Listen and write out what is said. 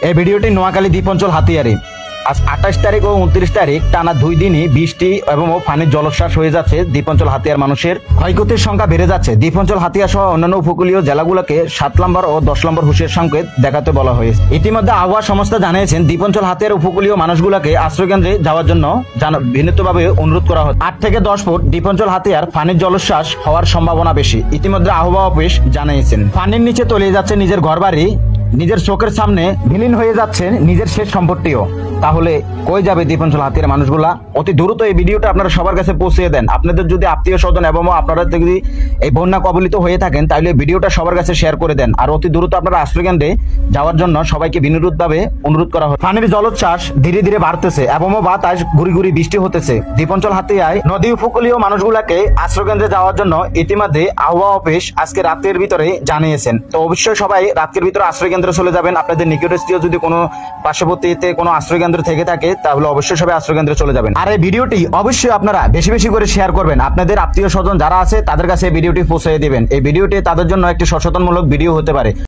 এই ভিডিওটি নোয়াখালী দ্বীপ অঞ্চল হাতিয়ারে আজ 28 তারিখ ও 29 তারিখ টানা 2 দিনই বৃষ্টি এবং পানির জলোচ্ছ্বাস হয়ে যাচ্ছে দ্বীপ অঞ্চল হাতিয়ার মানুষের ক্ষয়ক্ষতির সংখ্যা বেড়ে যাচ্ছে। দ্বীপ অঞ্চল হাতিয়া সহ অন্যান্য উপকূলীয় জেলাগুলোকে 7 নম্বর ও 10 নম্বর হুঁশিয়ার সংকেত দেখাতে বলা হয়েছে। ইতিমধ্যে আবহাওয়া সংস্থা জানিয়েছেন দ্বীপ অঞ্চল হাতিয়ার উপকূলীয় মানুষগুলোকে আশ্রয়কেন্দ্রে যাওয়ার জন্য বিনীতভাবে অনুরোধ করা হচ্ছে। 8 থেকে 10 ফুট দ্বীপ অঞ্চল হাতিয়ার পানির জলোচ্ছ্বাস হওয়ার সম্ভাবনা বেশি। ইতিমধ্যে আবহাওয়া অফিস জানিয়েছেন পানির নিচে তলিয়ে যাচ্ছে নিজের ঘরবাড়ি, নিজের চোখের সামনে বিলীন হয়ে যাচ্ছে নিজের শেষ সম্পত্তিও। তাহলে কই যাবে দ্বীপ অঞ্চল হাতিয়ার মানুষগুলা? অতি দ্রুত এই ভিডিওটা আপনারা সবার কাছে পৌঁছে দেন। আপনাদের যদি আত্মীয় স্বজন এবং আপনারা যদি এই বন্যা কবলিত হয়ে থাকেন তাহলে ভিডিওটা সবার কাছে শেয়ার করে দেন। আর অতি দ্রুত আপনারা আশ্রয়কেন্দ্রে যাওয়ার জন্য সবাইকে বিনীতভাবে অনুরোধ করা হয়। পানির জলোচ্ছ্বাস ধীরে ধীরে বাড়তেছে এবং বাতাস ঘুরি ঘুরি বৃষ্টি হতেছে। দ্বীপ অঞ্চল হাতিয়ায় নদী উপকূলীয় মানুষগুলাকে আশ্রয়কেন্দ্রে যাওয়ার জন্য ইতিমধ্যে আবহাওয়া অফিস আজকে রাতের ভিতরে জানিয়েছেন। তো অবশ্যই সবাই রাতের ভিতরে আশ্রয়কেন্দ্রে চলে যাবেন। আপনাদের নিকটস্থীয় যদি কোনো পার্শ্ববর্তীতে কোনো আশ্রয়কেন্দ্র থেকে থাকে তাহলে অবশ্যই সবাই আশ্রয়কেন্দ্রে চলে যাবেন। আর এই ভিডিওটি অবশ্যই আপনারা বেশি বেশি করে শেয়ার করবেন। আপনাদের আত্মীয় স্বজন যারা আছে তাদের কাছে এই ভিডিওটি পৌঁছে দিবেন। এই ভিডিওটি তাদের জন্য একটি সচেতনমূলক ভিডিও হতে পারে।